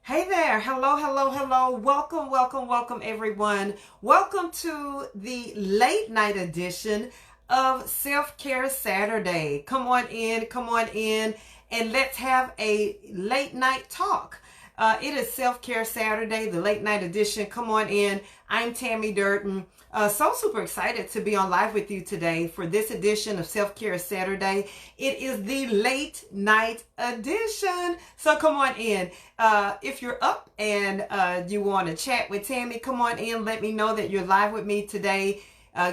Hey there. Hello, hello, hello. Welcome, welcome, welcome, everyone. Welcome to the late night edition of Self Care Saturday. Come on in, and let's have a late night talk. It is Self Care Saturday, the late night edition. Come on in. I'm Tammy Durden. So super excited to be on live with you today for this edition of Self Care Saturday. It is the late night edition. So come on in. If you're up and you want to chat with Tammy, come on in. Let me know that you're live with me today.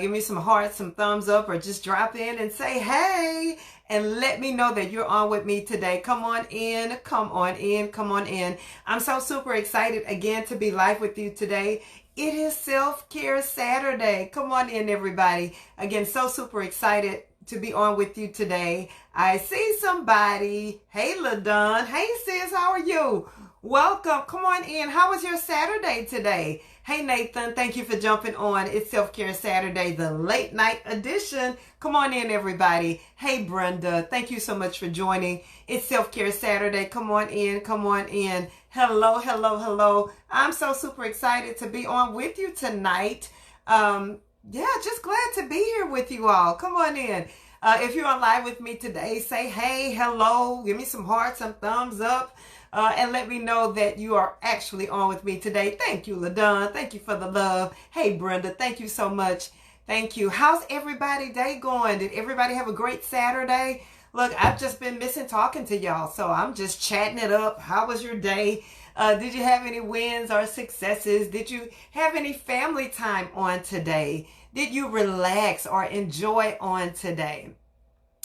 Give me some hearts, some thumbs up, or just drop in and say, hey, and let me know that you're on with me today. Come on in, come on in, come on in. I'm so super excited again to be live with you today. It is Self-Care Saturday. Come on in, everybody. Again, so super excited to be on with you today. I see somebody. Hey, LaDon. Hey, sis, how are you? Welcome. Come on in. How was your Saturday today? Hey, Nathan. Thank you for jumping on. It's Self-Care Saturday, the late night edition. Come on in, everybody. Hey, Brenda. Thank you so much for joining. It's Self-Care Saturday. Come on in. Come on in. Hello, hello, hello. I'm so super excited to be on with you tonight. Just glad to be here with you all. Come on in. If you're on live with me today, say hey, hello, give me some hearts, some thumbs up, and let me know that you are actually on with me today. Thank you, LaDon. Thank you for the love. Hey, Brenda, thank you so much. Thank you. How's everybody's day going? Did everybody have a great Saturday? Look, I've just been missing talking to y'all, so I'm just chatting it up. How was your day? Did you have any wins or successes? Did you have any family time on today? Did you relax or enjoy on today?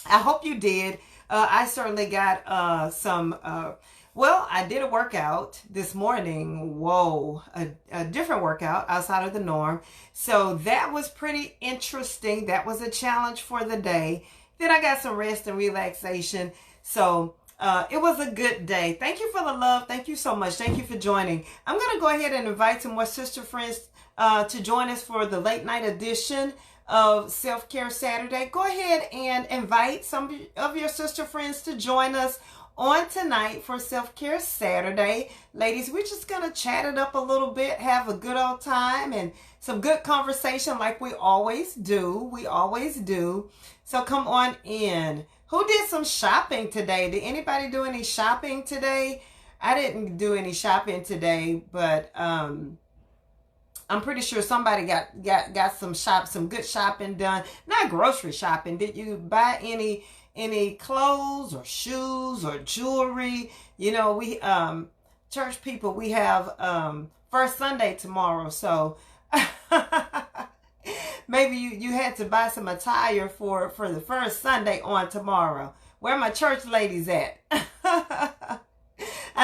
I hope you did. I certainly got I did a workout this morning. Whoa, a different workout outside of the norm. So that was pretty interesting. That was a challenge for the day. Then I got some rest and relaxation. So it was a good day. Thank you for the love. Thank you so much. Thank you for joining. I'm going to go ahead and invite some more sister friends to join us for the late night edition of Self-Care Saturday. Go ahead and invite some of your sister friends to join us on tonight for Self-Care Saturday. Ladies, we're just going to chat it up a little bit, have a good old time and some good conversation like we always do. We always do. So come on in. Who did some shopping today? Did anybody do any shopping today? I didn't do any shopping today, but I'm pretty sure somebody got some good shopping done. Not grocery shopping. Did you buy any clothes or shoes or jewelry? You know, we church people, we have First Sunday tomorrow, so maybe you had to buy some attire for the first Sunday on tomorrow. Where are my church ladies at? I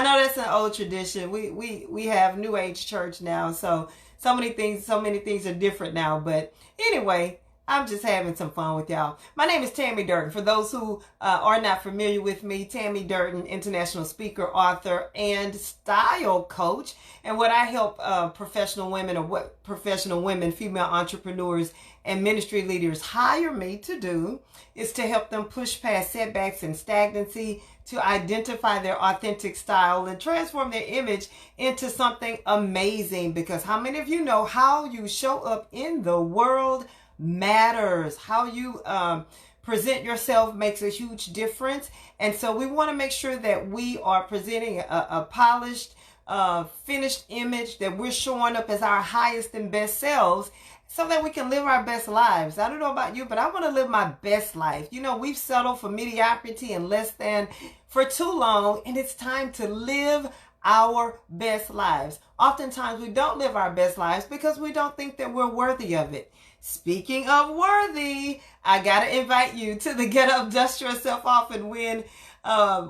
know that's an old tradition. We have New Age church now, so many things are different now. But anyway, I'm just having some fun with y'all. My name is Tammy Durden. For those who are not familiar with me, Tammy Durden, international speaker, author, and style coach. And what I help professional women, female entrepreneurs, and ministry leaders hire me to do is to help them push past setbacks and stagnancy, to identify their authentic style and transform their image into something amazing. Because how many of you know how you show up in the world matters? How you present yourself makes a huge difference. And so we want to make sure that we are presenting a polished, finished image, that we're showing up as our highest and best selves so that we can live our best lives. I don't know about you, but I want to live my best life. You know, we've settled for mediocrity and less than for too long, and it's time to live our best lives. Oftentimes we don't live our best lives because we don't think that we're worthy of it. Speaking of worthy, I gotta invite you to the Get Up, Dust Yourself Off and Win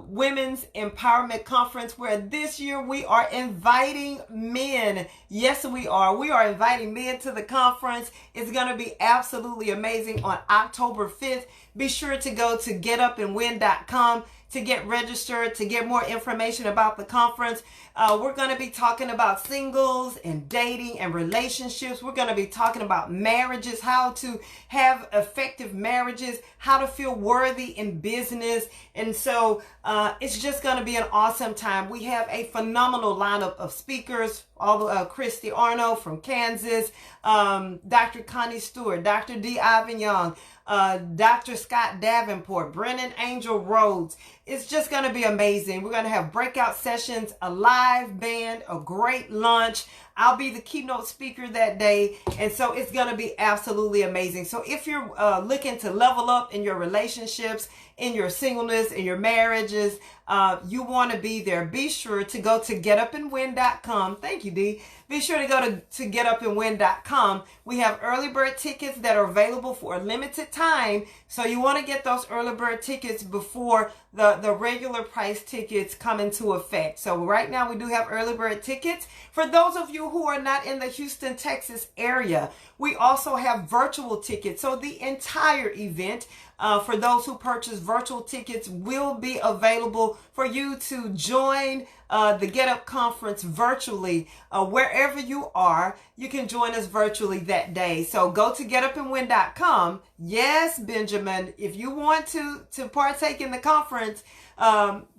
Women's Empowerment Conference, where this year we are inviting men. Yes, we are. We are inviting men to the conference. It's going to be absolutely amazing on October 5th. Be sure to go to getupandwin.com to get registered, to get more information about the conference. We're going to be talking about singles and dating and relationships. We're going to be talking about marriages, how to have effective marriages, how to feel worthy in business. And so it's just going to be an awesome time. We have a phenomenal lineup of speakers, Christy Arno from Kansas, Dr. Connie Stewart, Dr. D. Ivan Young, Dr. Scott Davenport, Brennan Angel Rhodes. It's just going to be amazing. We're going to have breakout sessions, a live band, a great lunch. I'll be the keynote speaker that day. And so it's going to be absolutely amazing. So if you're looking to level up in your relationships, in your singleness, in your marriages, you want to be there. Be sure to go to getupandwin.com. Thank you, Dee. Be sure to go to getupandwin.com. We have early bird tickets that are available for a limited time. So you want to get those early bird tickets before the regular price tickets come into effect. So right now we do have early bird tickets. For those of you who are not in the Houston, Texas area, we also have virtual tickets. So the entire event, for those who purchase virtual tickets, will be available for you to join the Get Up Conference virtually. Wherever you are, you can join us virtually that day. So go to getupandwin.com. Yes, Benjamin, if you want to partake in the conference,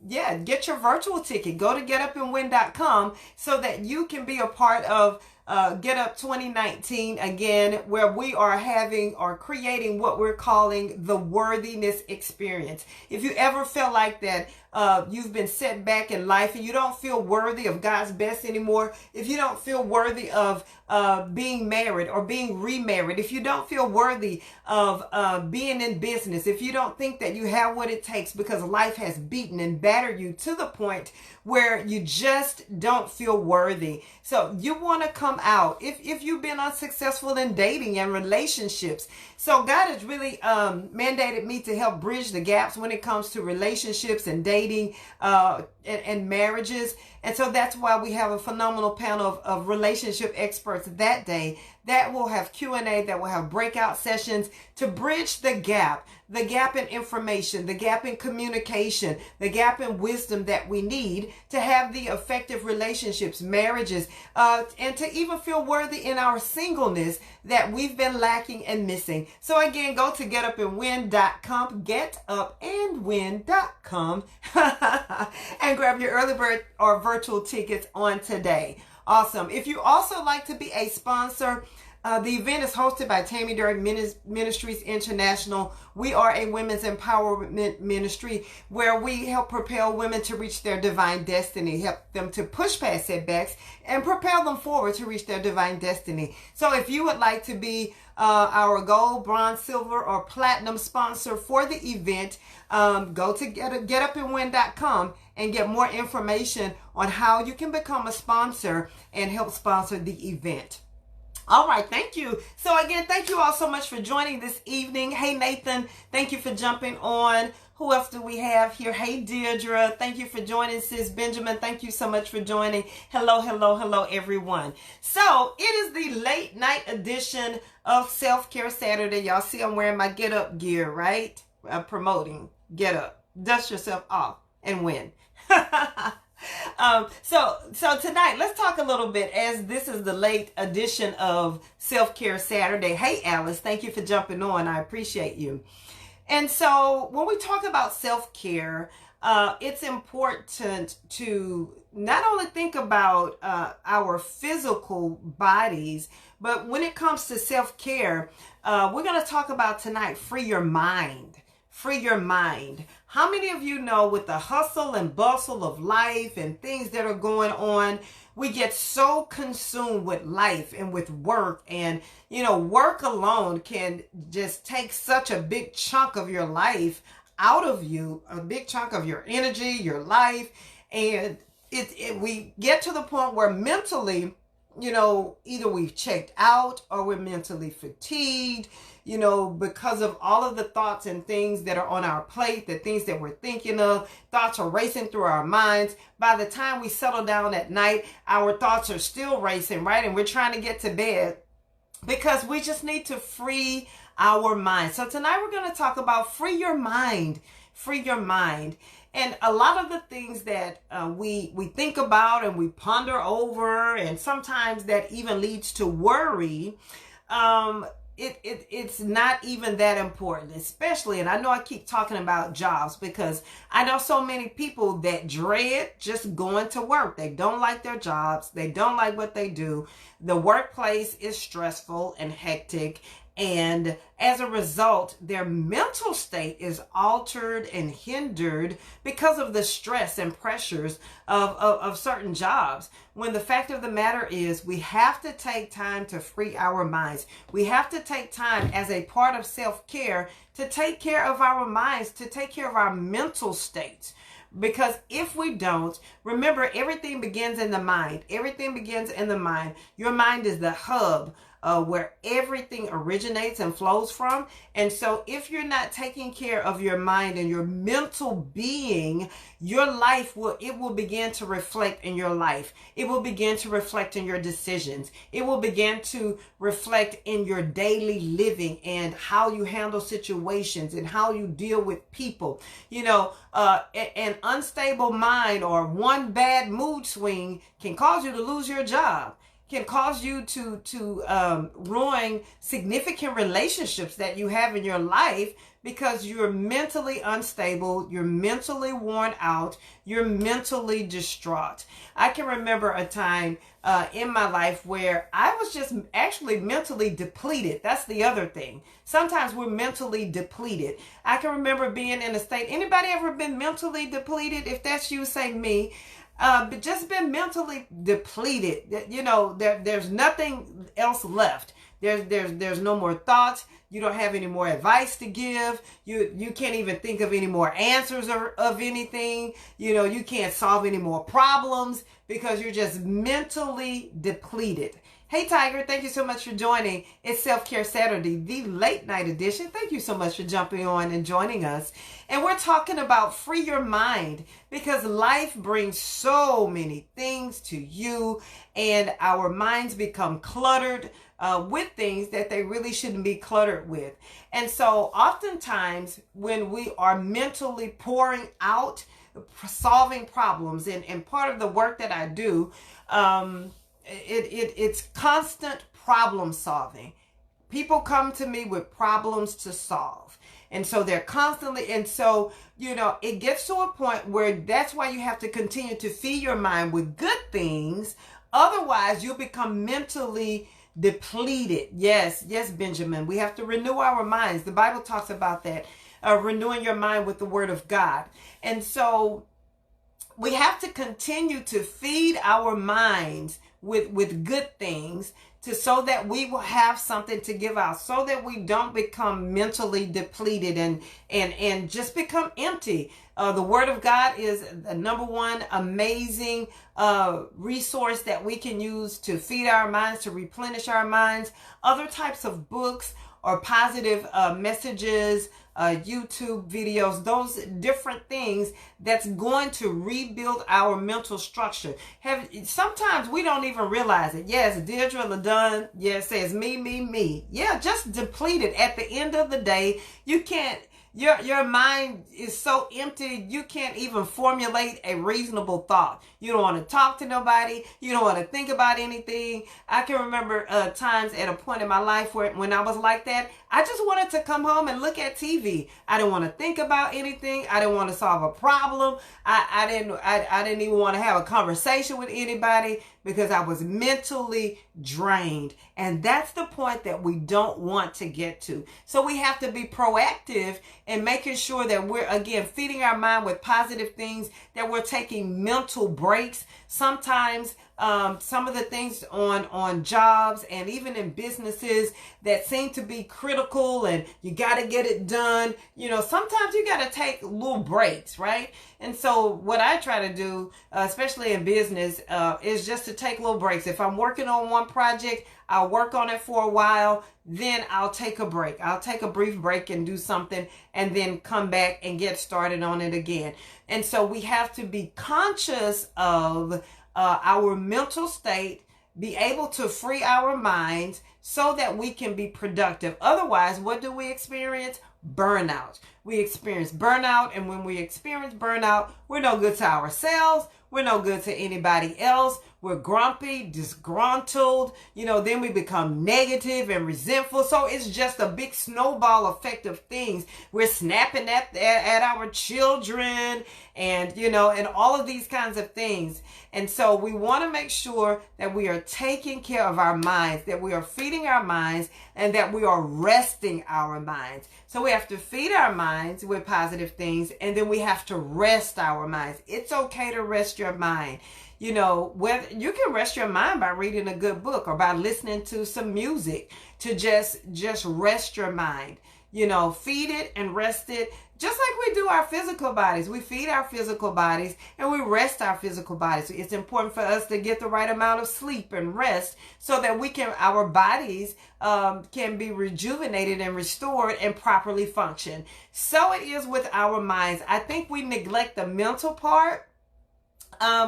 get your virtual ticket. Go to getupandwin.com so that you can be a part of Get Up 2019 again, where we are having or creating what we're calling the worthiness experience. If you ever felt like that, you've been set back in life and you don't feel worthy of God's best anymore, if you don't feel worthy of being married or being remarried, if you don't feel worthy of being in business, if you don't think that you have what it takes because life has beaten and battered you to the point where you just don't feel worthy. So you want to come out if you've been unsuccessful in dating and relationships. So God has really mandated me to help bridge the gaps when it comes to relationships and dating and marriages. And so that's why we have a phenomenal panel of relationship experts that day that will have Q&A, that will have breakout sessions to bridge the gap in information, the gap in communication, the gap in wisdom that we need to have the effective relationships, marriages, and to even feel worthy in our singleness that we've been lacking and missing. So again, go to getupandwin.com, getupandwin.com, and grab your early bird or virtual tickets on today. Awesome. If you also like to be a sponsor, the event is hosted by Tammy Durek Ministries International. We are a women's empowerment ministry where we help propel women to reach their divine destiny, help them to push past setbacks and propel them forward to reach their divine destiny. So if you would like to be our gold, bronze, silver, or platinum sponsor for the event, go to getupandwin.com and get more information on how you can become a sponsor and help sponsor the event. All right, thank you. So again, thank you all so much for joining this evening. Hey, Nathan, thank you for jumping on. Who else do we have here? Hey, Deirdre, thank you for joining. Sis Benjamin, thank you so much for joining. Hello, hello, hello, everyone. So it is the late night edition of Self-Care Saturday. Y'all see I'm wearing my Get Up gear, right? I'm promoting Get Up. Dust yourself off and win. So tonight, let's talk a little bit, as this is the late edition of Self-Care Saturday. Hey, Alice, thank you for jumping on. I appreciate you. And so when we talk about self-care, it's important to not only think about our physical bodies, but when it comes to self-care, we're going to talk about tonight, free your mind. Free your mind. How many of you know, with the hustle and bustle of life and things that are going on, we get so consumed with life and with work, and work alone can just take such a big chunk of your life out of you, a big chunk of your energy, your life, and we get to the point where mentally, either we've checked out or we're mentally fatigued, because of all of the thoughts and things that are on our plate, the things that we're thinking of. Thoughts are racing through our minds. By the time we settle down at night, our thoughts are still racing, right? And we're trying to get to bed because we just need to free our mind. So tonight we're going to talk about free your mind. Free your mind. And a lot of the things that we think about and we ponder over, and sometimes that even leads to worry, it's not even that important, especially, and I know I keep talking about jobs because I know so many people that dread just going to work. They don't like their jobs. They don't like what they do. The workplace is stressful and hectic. And as a result, their mental state is altered and hindered because of the stress and pressures of certain jobs. When the fact of the matter is, we have to take time to free our minds. We have to take time as a part of self-care to take care of our minds, to take care of our mental states. Because if we don't, remember, everything begins in the mind. Everything begins in the mind. Your mind is the hub where everything originates and flows from. And so if you're not taking care of your mind and your mental being, your life will begin to reflect in your life. It will begin to reflect in your decisions. It will begin to reflect in your daily living and how you handle situations and how you deal with people. You know, an unstable mind or one bad mood swing can cause you to lose your job, can cause you to ruin significant relationships that you have in your life because you're mentally unstable, you're mentally worn out, you're mentally distraught. I can remember a time in my life where I was just actually mentally depleted. That's the other thing. Sometimes we're mentally depleted. I can remember being in a state. Anybody ever been mentally depleted? If that's you, say me. But just been mentally depleted. You know, there's nothing else left. There's no more thoughts. You don't have any more advice to give. You can't even think of any more answers of anything. You know, you can't solve any more problems because you're just mentally depleted. Hey Tiger, thank you so much for joining. It's Self-Care Saturday, the late night edition. Thank you so much for jumping on and joining us. And we're talking about free your mind because life brings so many things to you and our minds become cluttered with things that they really shouldn't be cluttered with. And so oftentimes when we are mentally pouring out, solving problems, and part of the work that I do, it's constant problem solving. People come to me with problems to solve. And so they're constantly, and so, you know, it gets to a point where that's why you have to continue to feed your mind with good things. Otherwise, you'll become mentally depleted. Yes, Benjamin. We have to renew our minds. The Bible talks about that, renewing your mind with the word of God. And so we have to continue to feed our minds with good things so that we will have something to give out, so that we don't become mentally depleted and just become empty. The Word of God is the number one amazing resource that we can use to feed our minds, to replenish our minds. Other types of books or positive messages, YouTube videos, those different things that's going to rebuild our mental structure. Sometimes we don't even realize it. Yes, Deirdre LaDunn, yes, says me. Yeah, just depleted. At the end of the day, you can't, your mind is so empty, you can't even formulate a reasonable thought. You don't want to talk to nobody. You don't want to think about anything. I can remember times at a point in my life when I was like that. I just wanted to come home and look at TV. I didn't want to think about anything. I didn't want to solve a problem. I didn't even want to have a conversation with anybody because I was mentally drained. And that's the point that we don't want to get to. So we have to be proactive in making sure that we're, again, feeding our mind with positive things, that we're taking mental breaks. Sometimes some of the things on jobs and even in businesses that seem to be critical and you got to get it done, you know, sometimes you got to take little breaks, right? And so what I try to do, especially in business, is just to take little breaks. If I'm working on one project, I'll work on it for a while, then I'll take a break. I'll take a brief break and do something and then come back and get started on it again. And so we have to be conscious of our mental state, be able to free our minds so that we can be productive. Otherwise, what do we experience? burnout. We experience burnout, and when we experience burnout, we're no good to ourselves. We're no good to anybody else. We're grumpy, disgruntled, then we become negative and resentful. So it's just a big snowball effect of things. We're snapping at our children and all of these kinds of things. And so we want to make sure that we are taking care of our minds, that we are feeding our minds, and that we are resting our minds. So we have to feed our minds with positive things, and then we have to rest our minds. It's okay to rest your mind. Whether you can rest your mind by reading a good book or by listening to some music to just rest your mind. Feed it and rest it, just like we do our physical bodies. We feed our physical bodies and we rest our physical bodies. It's important for us to get the right amount of sleep and rest so that our bodies can be rejuvenated and restored and properly function. So it is with our minds. I think we neglect the mental part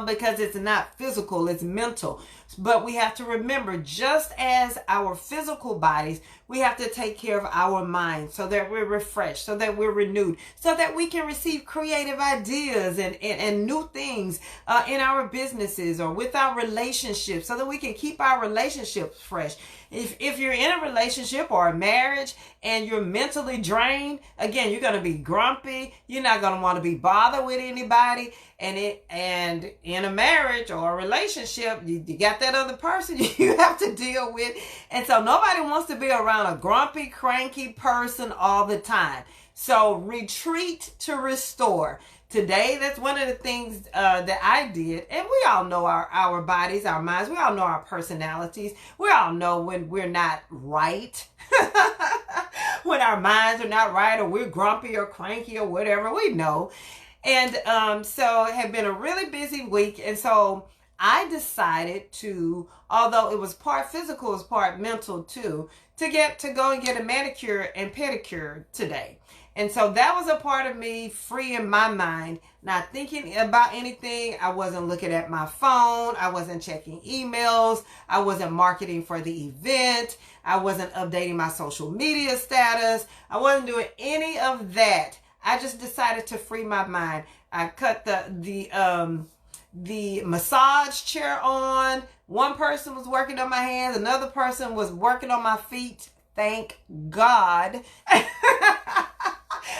because it's not physical, it's mental. But we have to remember, just as our physical bodies, we have to take care of our minds so that we're refreshed, so that we're renewed, so that we can receive creative ideas and new things in our businesses or with our relationships, so that we can keep our relationships fresh. If you're in a relationship or a marriage and you're mentally drained, again, you're going to be grumpy. You're not going to want to be bothered with anybody. And in a marriage or a relationship, you got that other person you have to deal with. And so nobody wants to be around a grumpy, cranky person all the time. So retreat to restore. Today, that's one of the things that I did. And we all know our bodies, our minds. We all know our personalities. We all know when we're not right. When our minds are not right, or we're grumpy or cranky or whatever. We know. And so it had been a really busy week. And so I decided to, although it was part physical, it was part mental too, to go and get a manicure and pedicure today. And so that was a part of me freeing my mind, not thinking about anything. I wasn't looking at my phone. I wasn't checking emails. I wasn't marketing for the event. I wasn't updating my social media status. I wasn't doing any of that. I just decided to free my mind. I cut the massage chair on. One person was working on my hands. Another person was working on my feet. Thank God.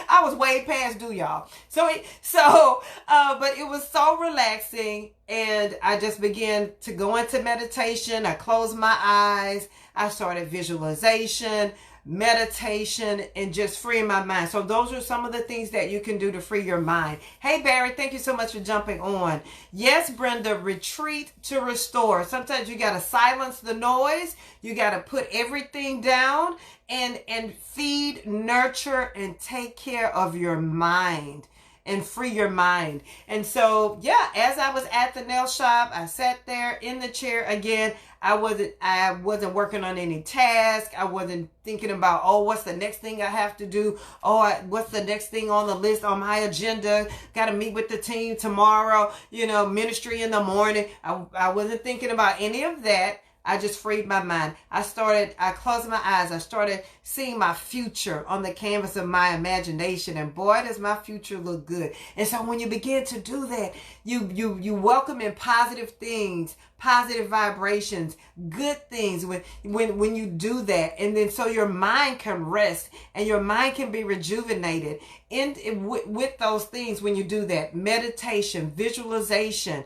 I was way past due, y'all. But it was so relaxing, and I just began to go into meditation. I closed my eyes. I started visualization, meditation, and just freeing my mind. So those are some of the things that you can do to free your mind. Hey, Barry, thank you so much for jumping on. Yes, Brenda, retreat to restore. Sometimes you got to silence the noise. You got to put everything down and feed, nurture, and take care of your mind and free your mind. And so, yeah, as I was at the nail shop, I sat there in the chair again. I wasn't working on any task. I wasn't thinking about, what's the next thing I have to do? What's the next thing on the list on my agenda? Got to meet with the team tomorrow, ministry in the morning. I wasn't thinking about any of that. I just freed my mind. I closed my eyes. I started seeing my future on the canvas of my imagination. And boy, does my future look good. And so when you begin to do that, you welcome in positive things, positive vibrations, good things when you do that. And then so your mind can rest and your mind can be rejuvenated with those things when you do that. Meditation, visualization,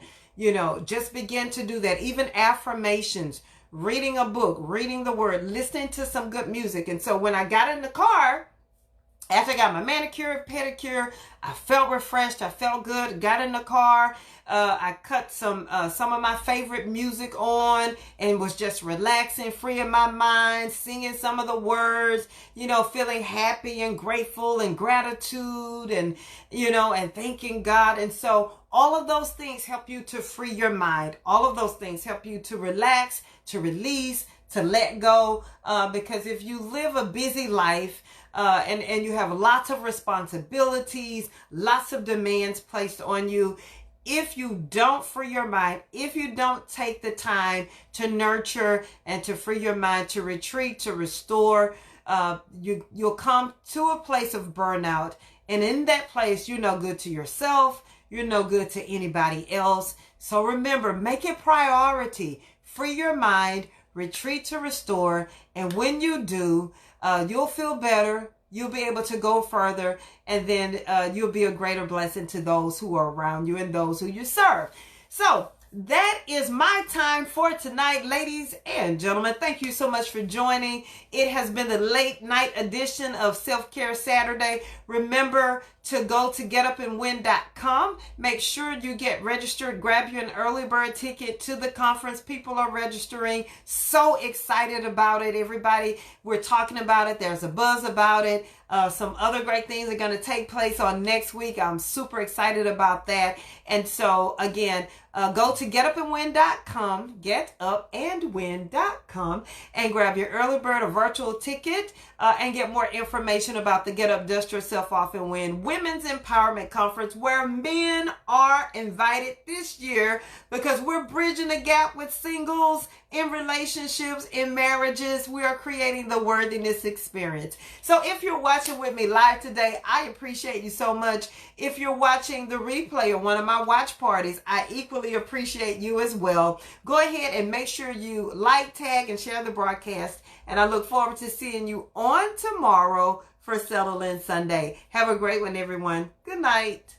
just begin to do that. Even affirmations, reading a book, reading the word, listening to some good music. And so when I got in the car, after I got my manicure, pedicure, I felt refreshed. I felt good. Got in the car. I cut some of my favorite music on and was just relaxing, freeing my mind, singing some of the words, feeling happy and grateful and gratitude and thanking God. And so all of those things help you to free your mind. All of those things help you to relax, to release, to let go. Because if you live a busy life, and you have lots of responsibilities, lots of demands placed on you, if you don't free your mind, if you don't take the time to nurture and to free your mind, to retreat, to restore, you'll come to a place of burnout, and in that place, you're no good to yourself. You're no good to anybody else. So remember, make it priority. Free your mind, retreat to restore, and when you do, you'll feel better. You'll be able to go further, and then you'll be a greater blessing to those who are around you and those who you serve. So that is my time for tonight, ladies and gentlemen. Thank you so much for joining. It has been the late night edition of Self-Care Saturday. Remember to go to getupandwin.com. Make sure you get registered. Grab you an early bird ticket to the conference. People are registering. So excited about it, everybody. We're talking about it. There's a buzz about it. Some other great things are going to take place on next week. I'm super excited about that. And so, again, go to getupandwin.com, getupandwin.com, and grab your early bird or virtual ticket and get more information about the Get Up, Dust Yourself Off and Win Women's Empowerment Conference, where men are invited this year because we're bridging the gap with singles, in relationships, in marriages. We are creating the worthiness experience. So if you're watching with me live today, I appreciate you so much. If you're watching the replay or one of my watch parties, I equally appreciate you as well. Go ahead and make sure you like, tag, and share the broadcast. And I look forward to seeing you on tomorrow for Settle In Sunday. Have a great one, everyone. Good night.